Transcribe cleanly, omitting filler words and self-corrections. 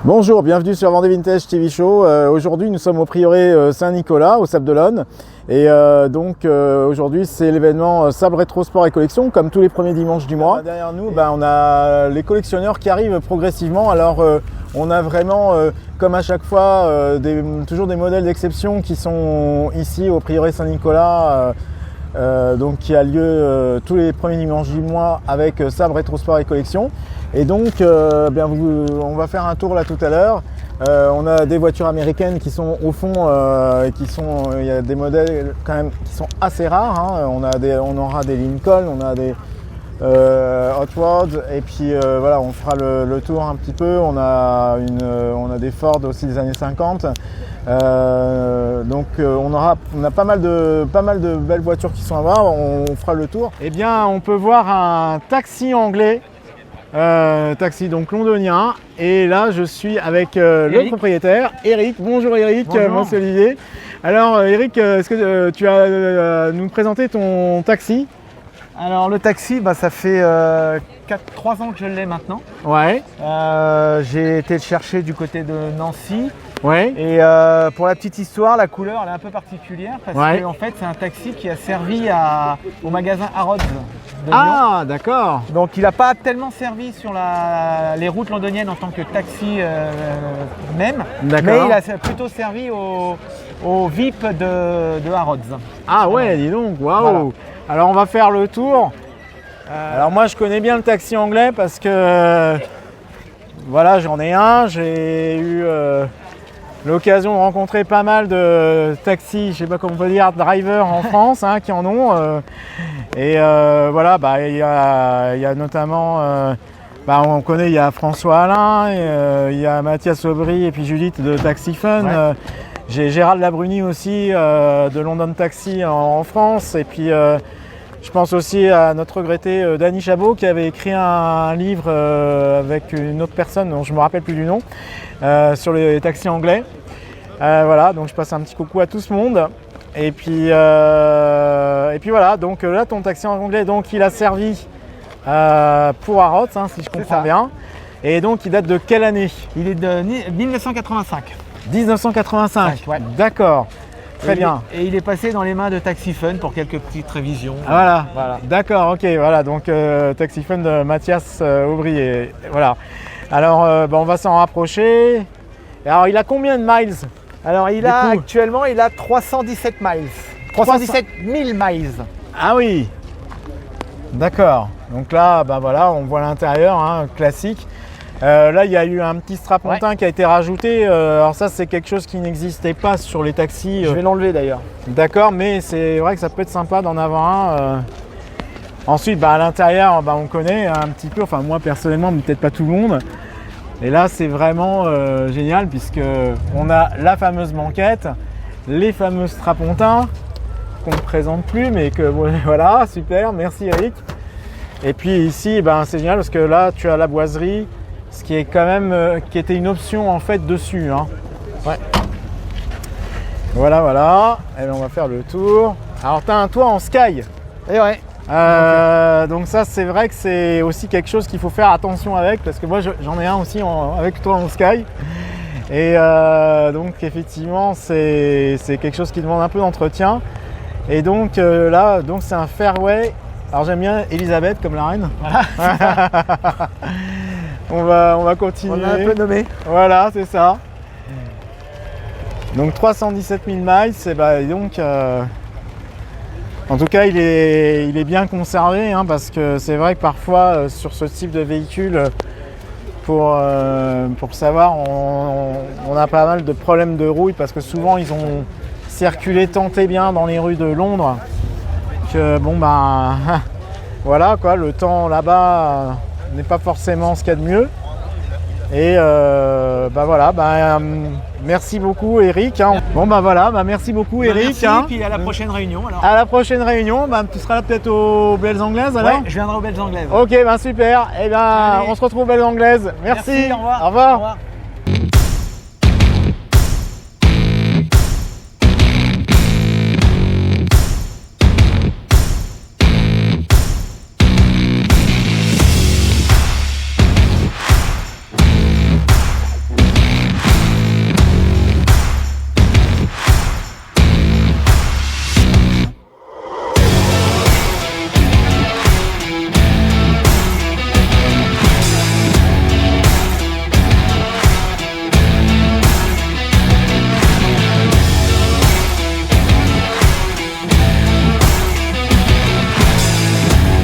Bonjour, bienvenue sur Vendée Vintage TV Show. Aujourd'hui, nous sommes au prieuré Saint-Nicolas, au Sables d'Olonne. Et aujourd'hui, c'est l'événement Sables Rétro Sport et Collection, comme tous les premiers dimanches du mois. Derrière nous, on a les collectionneurs qui arrivent progressivement. Alors, on a vraiment, comme à chaque fois, toujours des modèles d'exception qui sont ici au prieuré Saint-Nicolas. Donc qui a lieu tous les premiers dimanches du mois avec Sables Rétro Sport et Collection. Et donc on va faire un tour là tout à l'heure. On a des voitures américaines qui sont au fond, il y a des modèles quand même qui sont assez rares, hein. On aura des Lincoln, on a des Hot Rods, et puis voilà, on fera le tour un petit peu. On a des Ford aussi des années 50. On a pas mal de belles voitures qui sont à voir. On fera le tour. Eh bien, on peut voir un taxi anglais, taxi donc londonien. Et là, je suis avec le propriétaire, Eric. Bonjour Eric. Bonjour. Moi c'est Olivier. Alors Eric, est-ce que tu vas nous présenter ton taxi? Alors le taxi, ça fait 3 ans que je l'ai maintenant. Ouais. J'ai été le chercher du côté de Nancy. Ouais. Et pour la petite histoire, la couleur elle est un peu particulière parce qu'en fait c'est un taxi qui a servi au magasin Harrods de Lyon. Ah, d'accord. Donc il n'a pas tellement servi sur les routes londoniennes en tant que taxi même, mais il a plutôt servi au VIP de Harrods. Ah ouais, dis donc, waouh. Voilà. Alors on va faire le tour. Alors moi je connais bien le taxi anglais parce que voilà, j'en ai un. J'ai eu l'occasion de rencontrer pas mal de taxis, je sais pas comment on peut dire, drivers en France qui en ont. Voilà, il y a notamment, on connaît, il y a François Alain, il y a Mathias Aubry et puis Judith de Taxi Fun. Ouais. J'ai Gérald Labruni aussi de London Taxi en France. Et puis je pense aussi à notre regretté Danny Chabot qui avait écrit un livre avec une autre personne dont je ne me rappelle plus du nom sur les taxis anglais. Voilà, donc je passe un petit coucou à tout ce monde. Et puis voilà, donc là ton taxi anglais, donc il a servi pour Harrods, si je comprends bien. Et donc il date de quelle année? Il est de 1985. 1985, ouais. D'accord. Très bien. Et il est passé dans les mains de Taxi Fun pour quelques petites révisions. Voilà. D'accord, ok. Voilà, donc Taxi Fun de Mathias Aubry. Et voilà. Alors, on va s'en rapprocher. Alors, il a combien de miles? Alors, actuellement, il a 317 miles. 317 000 miles. Ah oui. D'accord. Donc là, voilà, on voit l'intérieur, classique. Là, il y a eu un petit strapontin qui a été rajouté. Alors ça, c'est quelque chose qui n'existait pas sur les taxis. Je vais l'enlever d'ailleurs. D'accord, mais c'est vrai que ça peut être sympa d'en avoir un. Ensuite, à l'intérieur, on connaît un petit peu. Enfin, moi personnellement, mais peut-être pas tout le monde. Et là, c'est vraiment génial puisque on a la fameuse banquette, les fameux strapontins qu'on ne présente plus, mais que voilà, super. Merci Eric. Et puis ici, c'est génial parce que là, tu as la boiserie. Ce qui est quand même, qui était une option en fait dessus. Ouais. Voilà. Et on va faire le tour. Alors tu as un toit en sky. Et ouais. Donc ça c'est vrai que c'est aussi quelque chose qu'il faut faire attention avec parce que moi j'en ai un aussi avec toit en sky. Et donc effectivement c'est quelque chose qui demande un peu d'entretien. Et donc là c'est un fairway. Alors j'aime bien Elisabeth comme la reine. Voilà. On va continuer. On a un peu nommé. Voilà, c'est ça. Donc 317 000 miles, donc en tout cas il est bien conservé parce que c'est vrai que parfois sur ce type de véhicule, pour le savoir, on a pas mal de problèmes de rouille parce que souvent ils ont circulé tant et bien dans les rues de Londres que voilà quoi, le temps là-bas n'est pas forcément ce qu'il y a de mieux. Et voilà, merci beaucoup Eric. Merci beaucoup Eric. Merci, puis à la prochaine réunion alors. À la prochaine réunion, tu seras là peut-être aux Belles Anglaises alors? Ouais, je viendrai aux Belles Anglaises. Ok, super. Et on se retrouve aux Belles Anglaises. Merci. Au revoir. Au revoir. Au revoir.